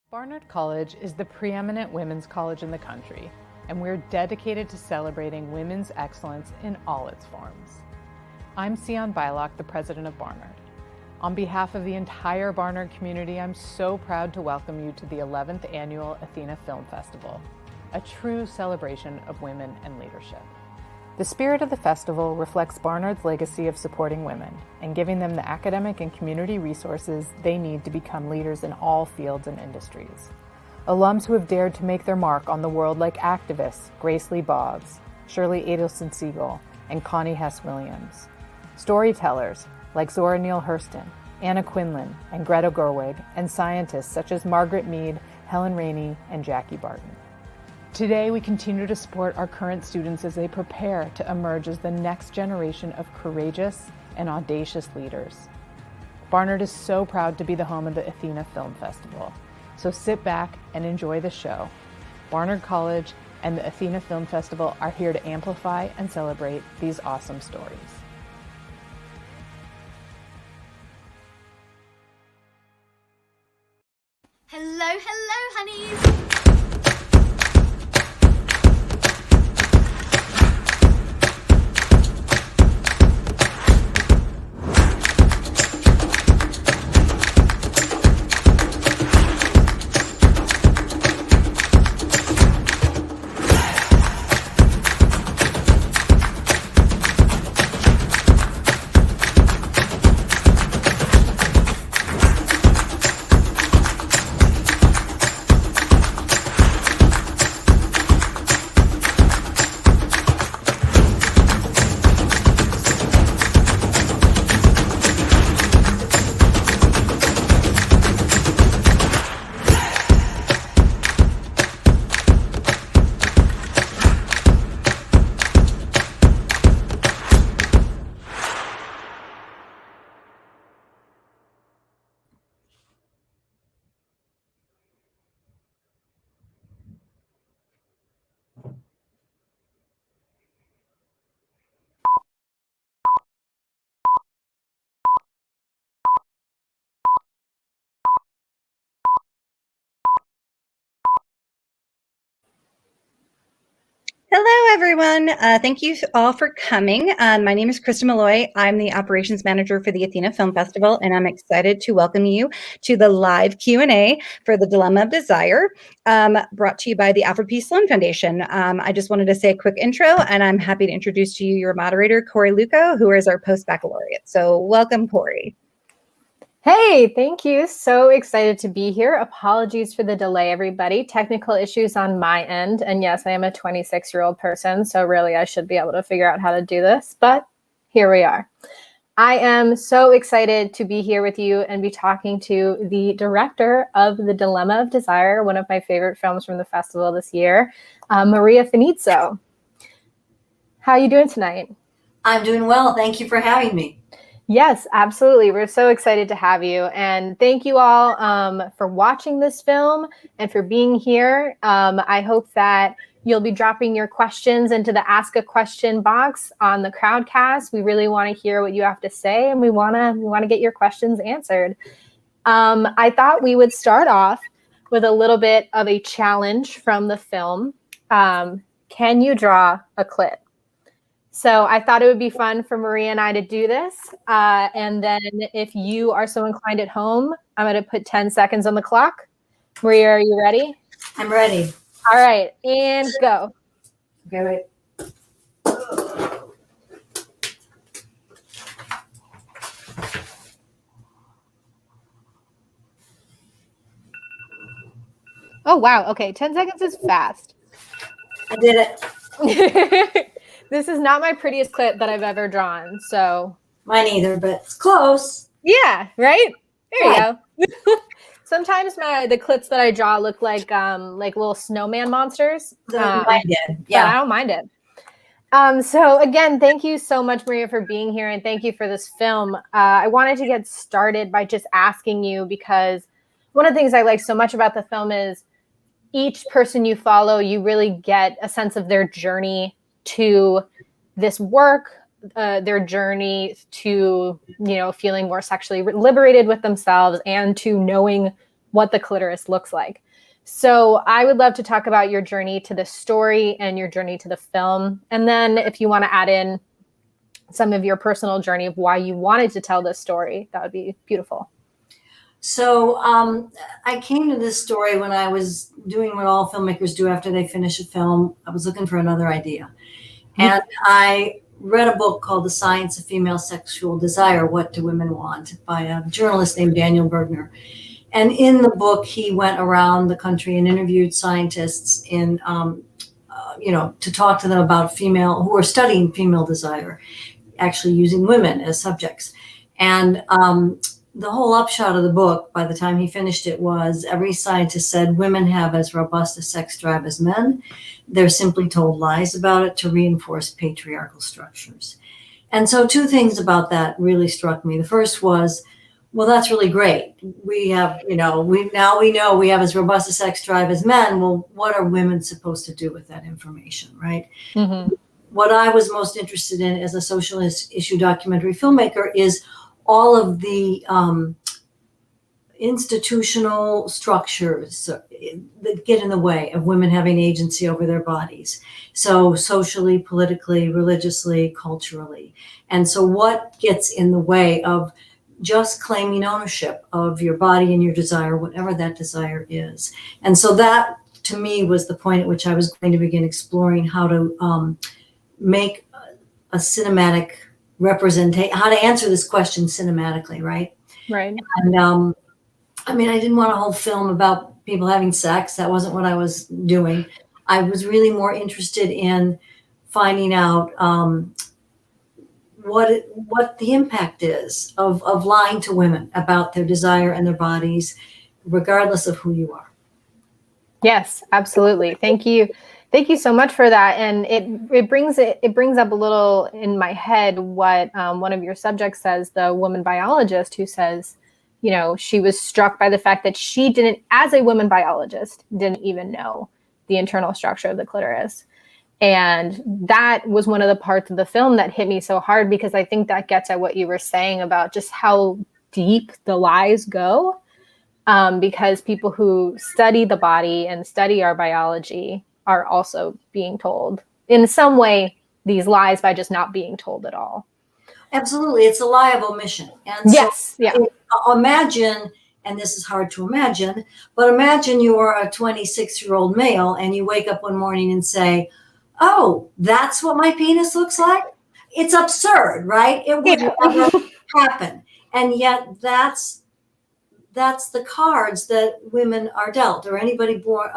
Barnard College is the preeminent women's college in the country, and we're dedicated to celebrating women's excellence in all its forms. I'm Sion Bylock, the president of Barnard. On behalf of the entire Barnard community, I'm so proud to welcome you to the 11th Annual Athena Film Festival, a true celebration of women and leadership. The spirit of the festival reflects Barnard's legacy of supporting women and giving them the academic and community resources they need to become leaders in all fields and industries. Alums who have dared to make their mark on the world like activists Grace Lee Boggs, Shirley Adelson Siegel, and Connie Hess-Williams. Storytellers like Zora Neale Hurston, Anna Quinlan, and Greta Gerwig, and scientists such as Margaret Mead, Helen Rainey, and Jackie Barton. Today, we continue to support our current students as they prepare to emerge as the next generation of courageous and audacious leaders. Barnard is so proud to be the home of the Athena Film Festival, so sit back and enjoy the show. Barnard College and the Athena Film Festival are here to amplify and celebrate these awesome stories. Hello, honeys! Hello, everyone. Thank you all for coming. My name is Krista Malloy. I'm the operations manager for the Athena Film Festival, and I'm excited to welcome you to the live Q&A for The Dilemma of Desire, brought to you by the Alfred P. Sloan Foundation. I just wanted to say a quick intro, and I'm happy to introduce to you your moderator, Corey Luco, who is our post-baccalaureate. So welcome, Corey. Hey, thank you. So excited to be here. Apologies for the delay, everybody. Technical issues on my end. And yes, I am a 26-year-old person, so really I should be able to figure out how to do this, but here we are. I am so excited to be here with you and be talking to the director of The Dilemma of Desire, one of my favorite films from the festival this year, Maria Finitzo. How are you doing tonight? I'm doing well. Thank you for having me. Yes, absolutely. We're so excited to have you. And thank you all for watching this film and for being here. I hope that you'll be dropping your questions into the Ask a Question box on the Crowdcast. We really want to hear what you have to say, and we want to get your questions answered. I thought we would start off with a little bit of a challenge from the film. Can you draw a clit? So I thought it would be fun for Maria and I to do this. And then if you are so inclined at home, I'm going to put 10 seconds on the clock. Maria, are you ready? I'm ready. All right, and go. Okay, wait. Oh, wow. Okay, 10 seconds is fast. I did it. This is not my prettiest clit that I've ever drawn, so. Mine either, but it's close. Yeah, right? There you go. Sometimes the clits that I draw look like little snowman monsters. Mine did. Yeah, I don't mind it. So again, thank you so much, Maria, for being here, and thank you for this film. I wanted to get started by just asking you, because one of the things I like so much about the film is each person you follow, you really get a sense of their journey to this work, their journey to, feeling more sexually liberated with themselves, and to knowing what the clitoris looks like. So I would love to talk about your journey to the story and your journey to the film. And then if you want to add in some of your personal journey of why you wanted to tell this story, that would be beautiful. So I came to this story when I was doing what all filmmakers do after they finish a film. I was looking for another idea. And I read a book called The Science of Female Sexual Desire, What Do Women Want? By a journalist named Daniel Bergner. And in the book, he went around the country and interviewed scientists in, to talk to them about female, who are studying female desire, actually using women as subjects. And the whole upshot of the book, by the time he finished it, was every scientist said women have as robust a sex drive as men. They're simply told lies about it to reinforce patriarchal structures. And so two things about that really struck me. The first was, well, that's really great. We have, we know we have as robust a sex drive as men. Well, what are women supposed to do with that information, right? Mm-hmm. What I was most interested in as a social issue documentary filmmaker is all of the institutional structures that get in the way of women having agency over their bodies. So socially, politically, religiously, culturally. And so what gets in the way of just claiming ownership of your body and your desire, whatever that desire is. And so that, to me, was the point at which I was going to begin exploring how to make a cinematic representation, how to answer this question cinematically, right? Right. And I didn't want a whole film about people having sex. That wasn't what I was doing. I was really more interested in finding out what the impact is of lying to women about their desire and their bodies, regardless of who you are. Yes, absolutely. Thank you. Thank you so much for that. And it brings up a little in my head what one of your subjects says, the woman biologist, who says, she was struck by the fact that she didn't, as a woman biologist, didn't even know the internal structure of the clitoris. And that was one of the parts of the film that hit me so hard, because I think that gets at what you were saying about just how deep the lies go. Because people who study the body and study our biology are also being told in some way these lies by just not being told at all. Absolutely. It's a lie of omission. And yes. So imagine, and this is hard to imagine, but imagine you are a 26-year-old male and you wake up one morning and say, oh, that's what my penis looks like? It's absurd, right? It would never happen. And yet that's the cards that women are dealt, or anybody born,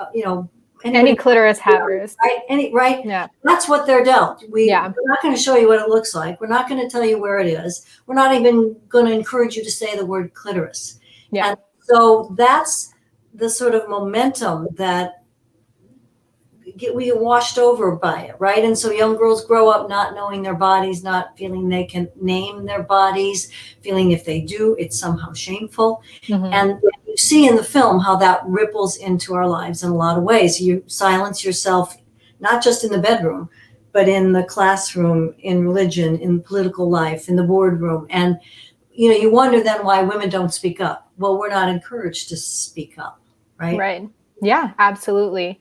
any clitoris havers, right? Right? Yeah. That's what they're dealt. We're not going to show you what it looks like. We're not going to tell you where it is. We're not even going to encourage you to say the word clitoris. Yeah. And so that's the sort of momentum that we get washed over by it, right? And so young girls grow up not knowing their bodies, not feeling they can name their bodies, feeling if they do, it's somehow shameful. Mm-hmm. And you see in the film how that ripples into our lives in a lot of ways. You silence yourself, not just in the bedroom, but in the classroom, in religion, in political life, in the boardroom. And, you wonder then why women don't speak up. Well, we're not encouraged to speak up, right? Right. Yeah, absolutely.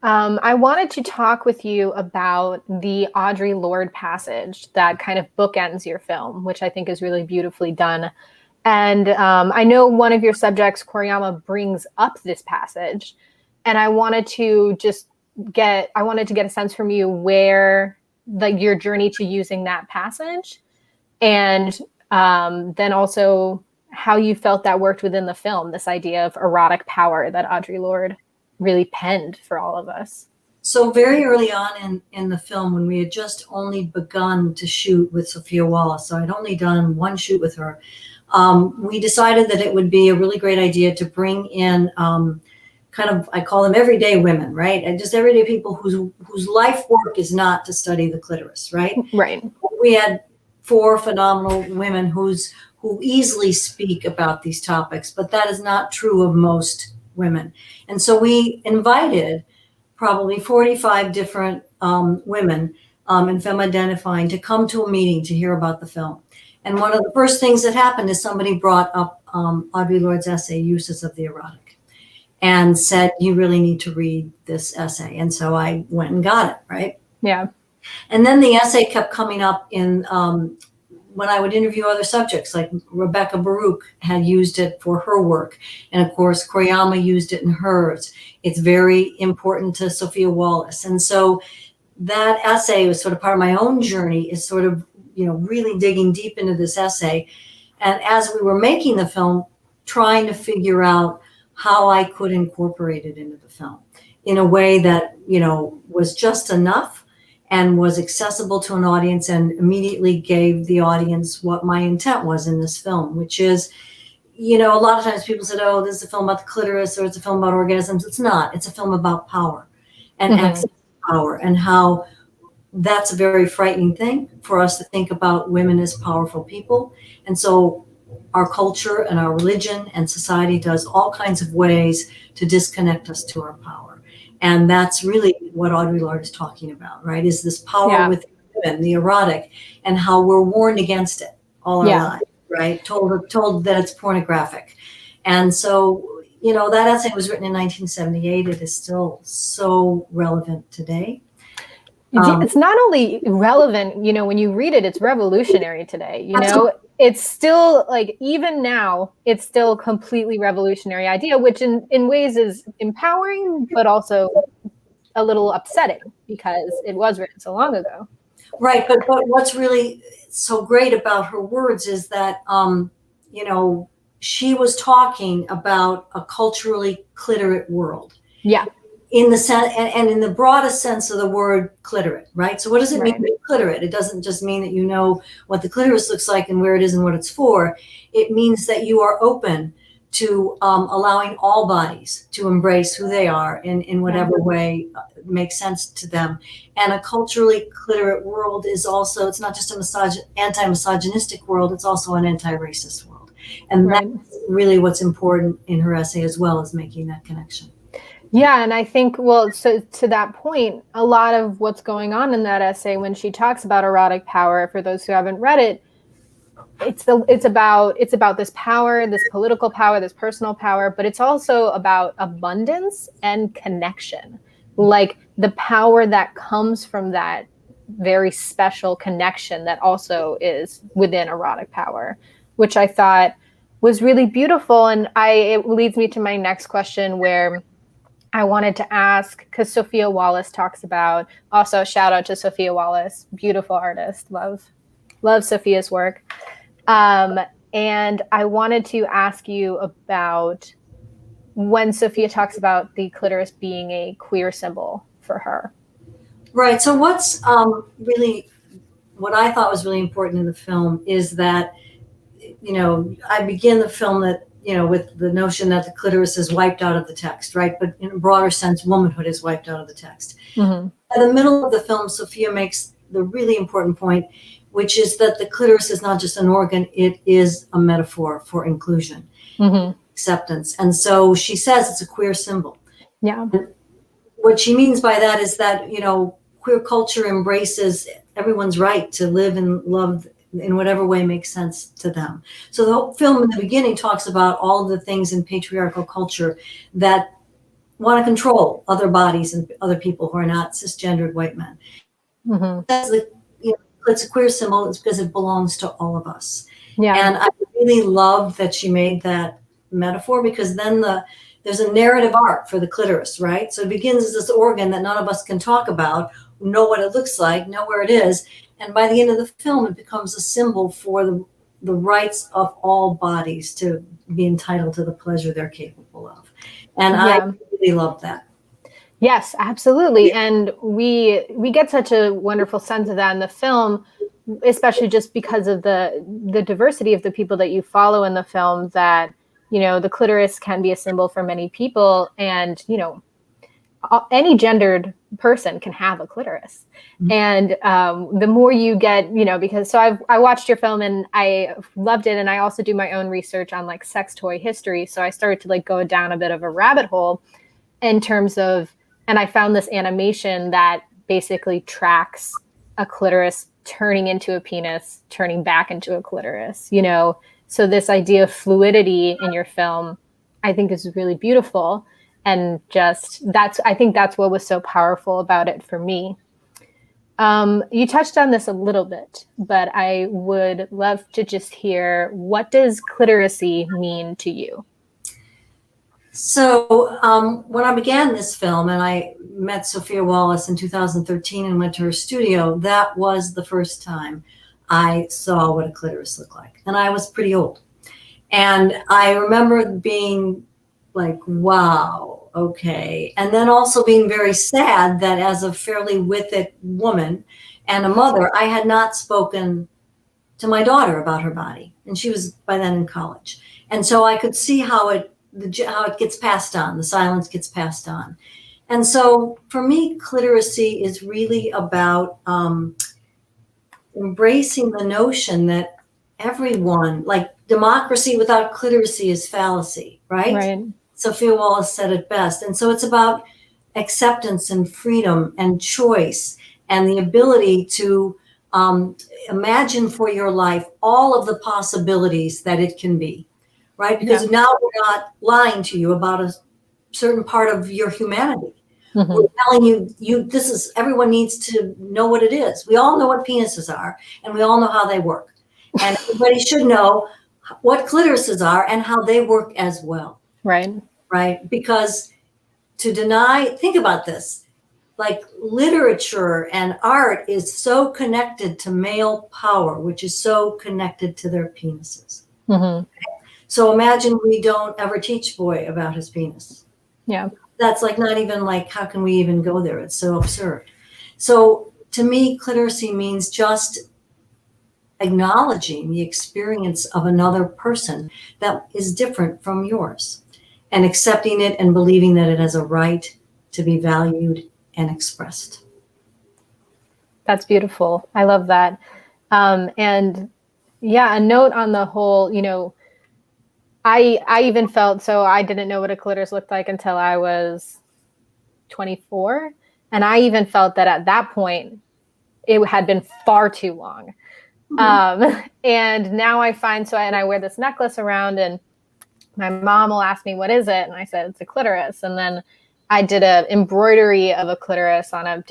I wanted to talk with you about the Audrey Lorde passage that kind of bookends your film, which I think is really beautifully done. And I know one of your subjects, Koriyama, brings up this passage, and I wanted to get a sense from you where your journey to using that passage, and then also how you felt that worked within the film, this idea of erotic power that Audrey Lorde really penned for all of us. So very early on in the film, when we had just only begun to shoot with Sophia Wallace, so I'd only done one shoot with her, we decided that it would be a really great idea to bring in kind of, I call them everyday women, right? And just everyday people whose life work is not to study the clitoris, right? Right. We had 4 phenomenal women who easily speak about these topics, but that is not true of most women. And so we invited probably 45 different women and femme identifying to come to a meeting to hear about the film. And one of the first things that happened is somebody brought up Audrey Lorde's essay, Uses of the Erotic. and said, you really need to read this essay. And so I went and got it, right? Yeah. And then the essay kept coming up in when I would interview other subjects, like Rebecca Baruch had used it for her work. And of course, Koyama used it in hers. It's very important to Sophia Wallace. And so that essay was sort of part of my own journey, is sort of, really digging deep into this essay. And as we were making the film, trying to figure out how I could incorporate it into the film in a way that, was just enough and was accessible to an audience, and immediately gave the audience what my intent was in this film, which is, a lot of times people said, oh, this is a film about the clitoris, or it's a film about orgasms. It's not. It's a film about power and access to power, and how that's a very frightening thing for us to think about women as powerful people. And so our culture and our religion and society does all kinds of ways to disconnect us to our power. And that's really what Audrey Lorde is talking about, right? Is this power within women, the erotic, and how we're warned against it all our lives, right? Told that it's pornographic. And so, that essay was written in 1978. It is still so relevant today. It's not only relevant, when you read it, it's revolutionary today. It's still, like, even now, it's still a completely revolutionary idea, which in ways is empowering, but also a little upsetting because it was written so long ago. Right. But what's really so great about her words is that, she was talking about a culturally clitorate world. Yeah. In the sense, and in the broadest sense of the word clitorate, right? So what does it mean to be clitorate? It doesn't just mean that you know what the clitoris looks like and where it is and what it's for. It means that you are open to allowing all bodies to embrace who they are in whatever way makes sense to them. And a culturally clitorate world is also, it's not just a anti-misogynistic world, it's also an anti-racist world. And that's really what's important in her essay as well, as making that connection. Yeah, and I think, so to that point, a lot of what's going on in that essay when she talks about erotic power, for those who haven't read it, it's about this power, this political power, this personal power, but it's also about abundance and connection. Like the power that comes from that very special connection that also is within erotic power, which I thought was really beautiful. And it leads me to my next question, where I wanted to ask, because Sophia Wallace talks about, also shout out to Sophia Wallace, beautiful artist, love Sophia's work. And I wanted to ask you about when Sophia talks about the clitoris being a queer symbol for her. Right. So what's really, what I thought was really important in the film is that, I begin the film that, with the notion that the clitoris is wiped out of the text, right? But in a broader sense, womanhood is wiped out of the text. Mm-hmm. In the middle of the film, Sophia makes the really important point, which is that the clitoris is not just an organ, it is a metaphor for inclusion, acceptance. And so she says it's a queer symbol. Yeah. And what she means by that is that, queer culture embraces everyone's right to live and love in whatever way makes sense to them. So the whole film in the beginning talks about all of the things in patriarchal culture that want to control other bodies and other people who are not cisgendered white men. That's it's a queer symbol. It's because it belongs to all of us. Yeah. And I really love that she made that metaphor, because then there's a narrative arc for the clitoris, right? So it begins as this organ that none of us can talk about, know what it looks like, know where it is. And by the end of the film, it becomes a symbol for the rights of all bodies to be entitled to the pleasure they're capable of. And I really love that. Yes, absolutely. And we get such a wonderful sense of that in the film, especially just because of the diversity of the people that you follow in the film, that, the clitoris can be a symbol for many people, and, any gendered person can have a clitoris. And the more you get, because I watched your film and I loved it. And I also do my own research on like sex toy history. So I started to like go down a bit of a rabbit hole in terms of, and I found this animation that basically tracks a clitoris turning into a penis, turning back into a clitoris, So this idea of fluidity in your film, I think, is really beautiful. And just I think that's what was so powerful about it for me. You touched on this a little bit, but I would love to just hear, what does clitoracy mean to you? So when I began this film and I met Sophia Wallace in 2013 and went to her studio, that was the first time I saw what a clitoris looked like. And I was pretty old. And I remember being like, wow, okay. And then also being very sad that as a fairly witted woman and a mother, I had not spoken to my daughter about her body. And she was by then in college. And so I could see how it gets passed on, the silence gets passed on. And so for me, clitoracy is really about embracing the notion that everyone, like democracy without clitoracy is fallacy, right? Right. Sophia Wallace said it best. And so it's about acceptance and freedom and choice and the ability to imagine for your life all of the possibilities that it can be, right? Because now we're not lying to you about a certain part of your humanity. Mm-hmm. We're telling you, this is, everyone needs to know what it is. We all know what penises are, and we all know how they work. And everybody should know what clitorises are and how they work as well. Right. Right. Because to deny, think about this, like literature and art is so connected to male power, which is so connected to their penises. Mm-hmm. So imagine we don't ever teach boy about his penis. Yeah. That's like not even like, how can we even go there? It's so absurd. So to me, clitoracy means just acknowledging the experience of another person that is different from yours and accepting it and believing that it has a right to be valued and expressed. That's beautiful. I love that. And yeah, a note on the whole, you know, I even felt, so I didn't know what a clitoris looked like until I was 24. And I even felt that at that point, it had been far too long. Mm-hmm. And now I find, and I wear this necklace around, and my mom will ask me, what is it? And I said, it's a clitoris. And then I did an embroidery of a clitoris on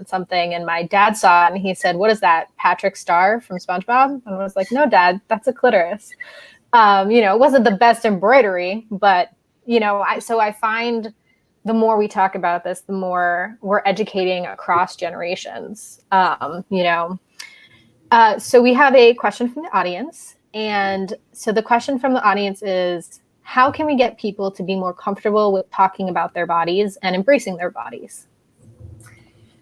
something. And my dad saw it and he said, what is that? Patrick Star from SpongeBob? And I was like, no, Dad, that's a clitoris. You know, it wasn't the best embroidery, but, you know, I find the more we talk about this, the more we're educating across generations, you know. So we have a question from the audience. And so the question from the audience is, how can we get people to be more comfortable with talking about their bodies and embracing their bodies?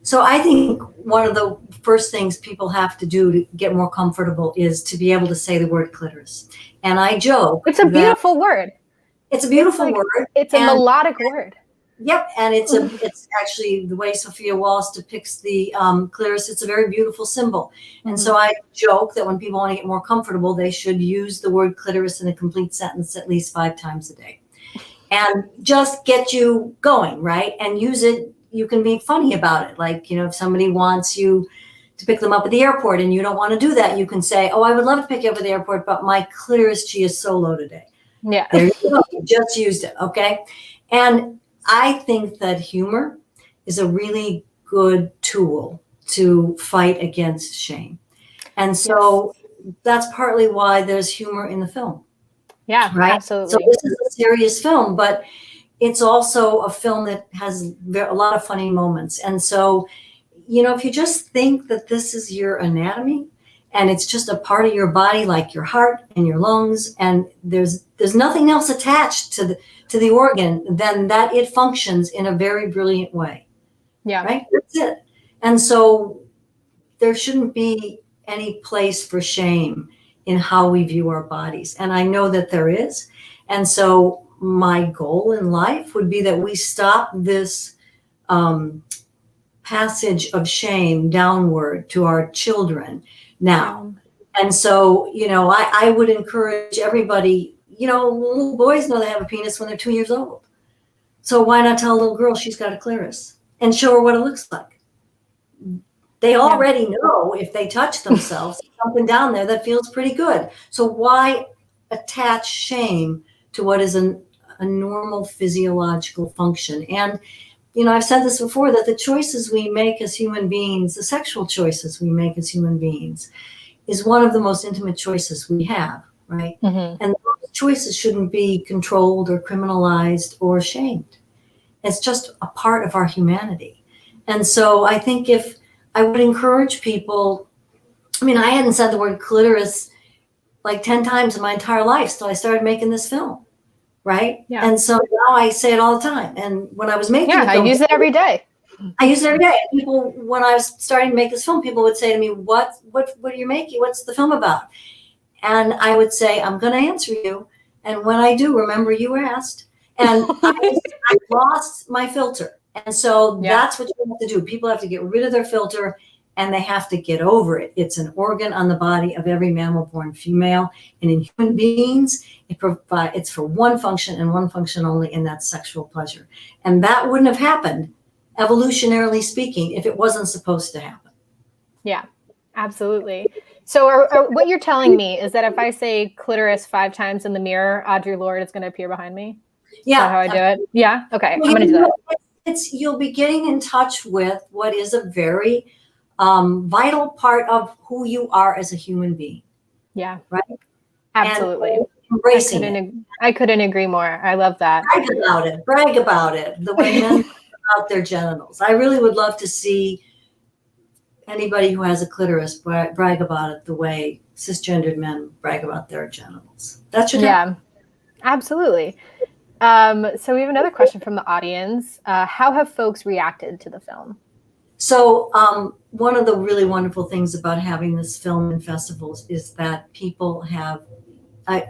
So I think one of the first things people have to do to get more comfortable is to be able to say the word clitoris. And I joke. It's a beautiful word. It's a beautiful word. It's a melodic word. Yep, and it's actually the way Sophia Wallace depicts the clitoris. It's a very beautiful symbol, and so I joke that when people want to get more comfortable, they should use the word clitoris in a complete sentence at least 5 times a day, and just get you going, right? And use it. You can be funny about it, like, you know, if somebody wants you to pick them up at the airport and you don't want to do that, you can say, "Oh, I would love to pick you up at the airport, but my clitoris G is so low today." Yeah, there you go. You just used it, okay, and I think that humor is a really good tool to fight against shame. And so that's partly why there's humor in the film. Yeah, right. Absolutely. So this is a serious film, but it's also a film that has a lot of funny moments. And so, you know, if you just think that this is your anatomy and it's just a part of your body, like your heart and your lungs, and there's nothing else attached to the organ, then that it functions in a very brilliant way. Yeah. Right? That's it. And so there shouldn't be any place for shame in how we view our bodies. And I know that there is. And so my goal in life would be that we stop this passage of shame downward to our children now. And so, you know, I would encourage everybody, you know, little boys know they have a penis when they're 2 years old. So why not tell a little girl she's got a clitoris and show her what it looks like? They already know if they touch themselves, something down there that feels pretty good. So why attach shame to what is a normal physiological function. And, you know, I've said this before, that the choices we make as human beings, the sexual choices we make as human beings, is one of the most intimate choices we have, right? Mm-hmm. And those choices shouldn't be controlled or criminalized or shamed. It's just a part of our humanity. And so I think if I would encourage people, I mean, I hadn't said the word clitoris like 10 times in my entire life till I started making this film, right? Yeah. And so now I say it all the time. And when I was making the I film, use it every day. I use it every day. People, when I was starting to make this film, people would say to me, what are you making? What's the film about? And I would say, I'm going to answer you. And when I do, remember you asked. And I lost my filter. And so that's what you have to do. People have to get rid of their filter, and they have to get over it. It's an organ on the body of every mammal-born female. And in human beings, it's for one function and one function only, and that's sexual pleasure. And that wouldn't have happened, evolutionarily speaking, if it wasn't supposed to happen. Yeah, absolutely. So what you're telling me is that if I say clitoris 5 times in the mirror, Audrey Lorde is going to appear behind me? Yeah. Is that how I do it? Yeah? Okay, I'm going to do that. You'll be getting in touch with what is a very vital part of who you are as a human being. Yeah. Right? Absolutely. And embracing it. I couldn't agree more. I love that. Brag about it. The way men talk about their genitals. I really would love to see anybody who has a clitoris brag about it the way cisgendered men brag about their genitals. That should happen. Yeah, absolutely. So we have another question from the audience. How have folks reacted to the film? So one of the really wonderful things about having this film in festivals is that people have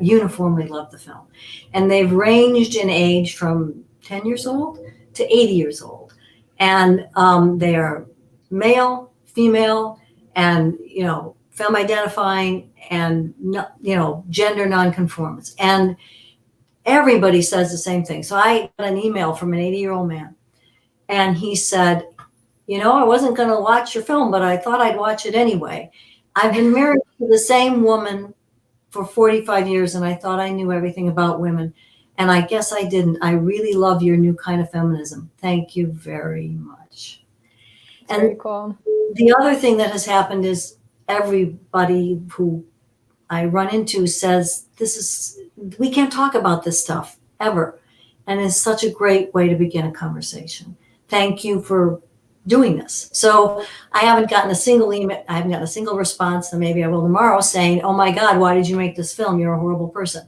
uniformly loved the film. And they've ranged in age from 10 years old to 80 years old. And they are male, female, and, you know, femme identifying, and, you know, gender nonconformist. And everybody says the same thing. So I got an email from an 80-year-old man, and he said, you know, I wasn't going to watch your film, but I thought I'd watch it anyway. I've been married to the same woman for 45 years, and I thought I knew everything about women. And I guess I didn't. I really love your new kind of feminism. Thank you very much. That's very cool. The other thing that has happened is everybody who I run into says, we can't talk about this stuff ever. And it's such a great way to begin a conversation. Thank you for doing this. So I haven't gotten a single email, I haven't gotten a single response, and maybe I will tomorrow, saying, oh my God, why did you make this film? You're a horrible person.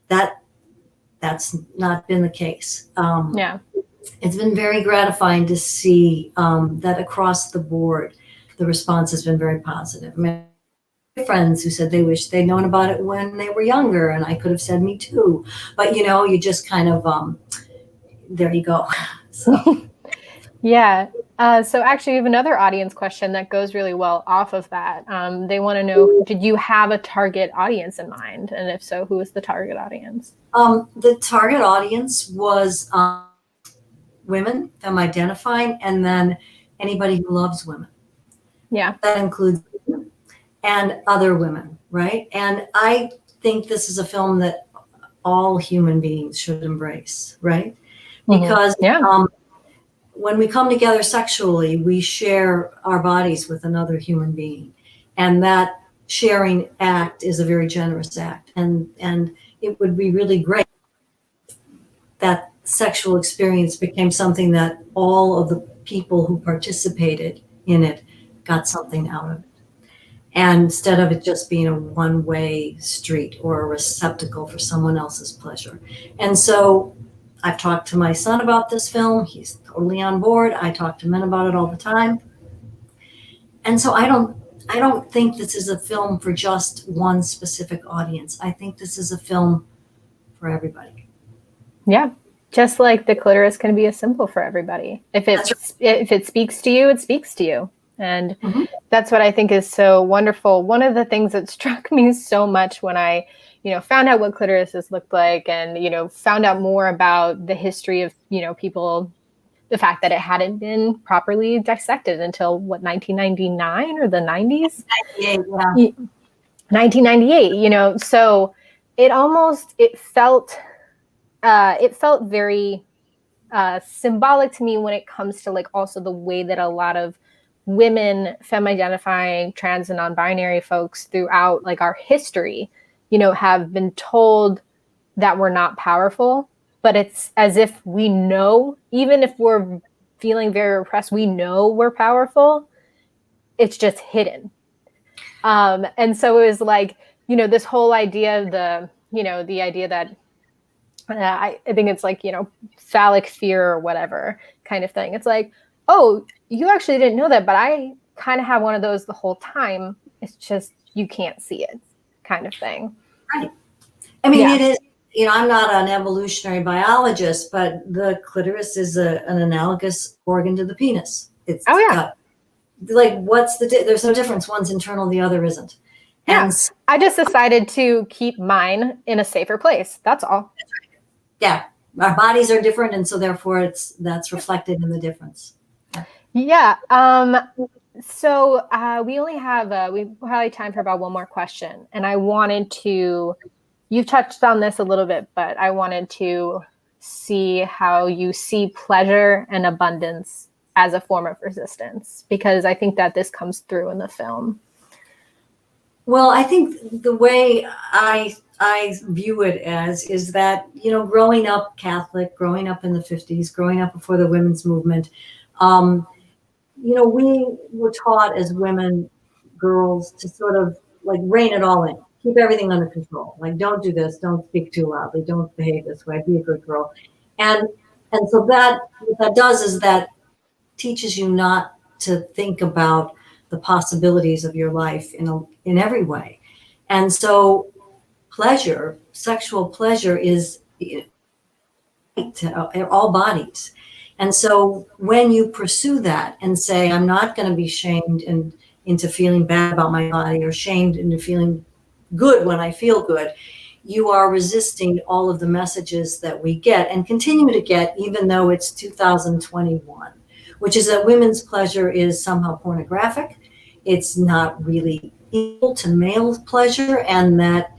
That's not been the case. Yeah. It's been very gratifying to see that across the board, the response has been very positive. I mean, friends who said they wish they'd known about it when they were younger, and I could have said me too. But, you know, you just kind of, there you go. So. Yeah. So actually, we have another audience question that goes really well off of that. They want to know, did you have a target audience in mind? And if so, who was the target audience? The target audience was women, femme identifying, and then anybody who loves women. Yeah. That includes women and other women, right? And I think this is a film that all human beings should embrace, right? Because when we come together sexually, we share our bodies with another human being. And that sharing act is a very generous act. And it would be really great if that sexual experience became something that all of the people who participated in it got something out of it. And instead of it just being a one-way street or a receptacle for someone else's pleasure. And so I've talked to my son about this film. He's totally on board. I talk to men about it all the time. And so I don't think this is a film for just one specific audience. I think this is a film for everybody. Yeah. Just like the clitoris can be a symbol for everybody. If it speaks to you, it speaks to you. And that's what I think is so wonderful. One of the things that struck me so much when I found out what clitorises looked like, and, found out more about the history of, people, the fact that it hadn't been properly dissected until 1999 or the 90s? 1998, so it felt it felt very symbolic to me when it comes to like also the way that a lot of women, femme identifying, trans and non-binary folks throughout like our history, you know, have been told that we're not powerful, but it's as if we know, even if we're feeling very repressed, we know we're powerful. It's just hidden. And so it was like, you know, this whole idea of the idea that I think it's like, you know, phallic fear or whatever kind of thing. It's like, oh, you actually didn't know that, but I kind of have one of those the whole time. It's just you can't see it kind of thing. Right. I mean, it is, you know, I'm not an evolutionary biologist, but the clitoris is an analogous organ to the penis. It's got, like, what's there's no difference. One's internal, the other isn't. Yeah. And I just decided to keep mine in a safer place. That's all. Yeah. Our bodies are different. And so therefore that's reflected in the difference. Yeah. So we only have, we probably time for about one more question. And I wanted to, you've touched on this a little bit, but I wanted to see how you see pleasure and abundance as a form of resistance, because I think that this comes through in the film. Well, I think the way I view it as is that, you know, growing up Catholic, growing up in the 50s, growing up before the women's movement, you know, we were taught as women, girls, to sort of like rein it all in, keep everything under control. Like, don't do this, don't speak too loudly, don't behave this way, be a good girl. And so that what that does is that teaches you not to think about the possibilities of your life in every way. And so pleasure, sexual pleasure is to all bodies. And so when you pursue that and say, I'm not going to be shamed into feeling bad about my body, or shamed into feeling good when I feel good, you are resisting all of the messages that we get and continue to get, even though it's 2021, which is that women's pleasure is somehow pornographic. It's not really equal to male pleasure, and that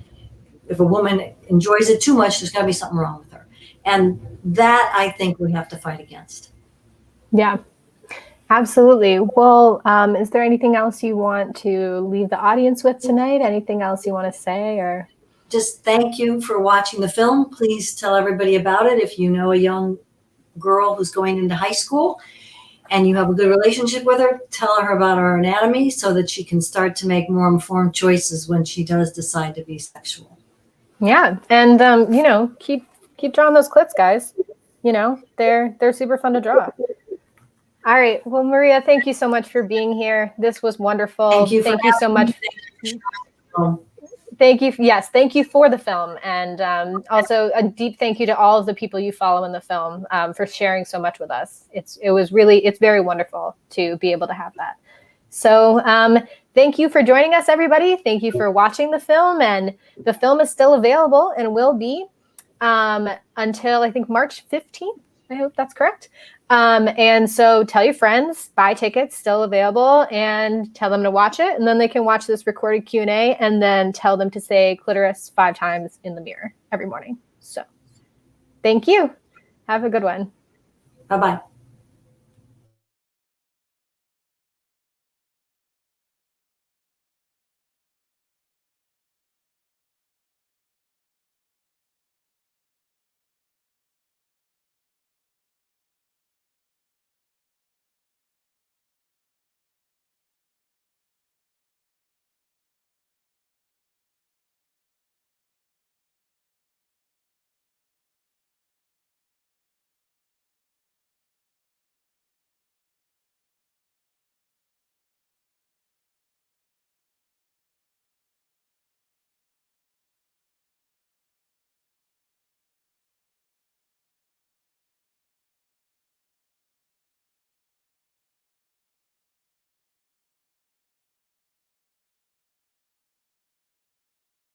if a woman enjoys it too much, there's got to be something wrong with her. And that, I think, we have to fight against. Yeah, absolutely. Well, is there anything else you want to leave the audience with tonight? Anything else you want to say? Or just thank you for watching the film. Please tell everybody about it. If you know a young girl who's going into high school and you have a good relationship with her, tell her about our anatomy so that she can start to make more informed choices when she does decide to be sexual. Yeah, and you know, keep drawing those clits, guys. You know, they're super fun to draw. All right. Well, Maria, thank you so much for being here. This was wonderful. Thank you so much. Thank you. Yes, thank you for the film, and also a deep thank you to all of the people you follow in the film for sharing so much with us. It's very wonderful to be able to have that. So thank you for joining us, everybody. Thank you for watching the film, and the film is still available and will be until I think March 15th. I hope that's correct. And so tell your friends, buy tickets, still available, and tell them to watch it. And then they can watch this recorded Q&A, and then tell them to say clitoris 5 times in the mirror every morning. So thank you. Have a good one. Bye-bye.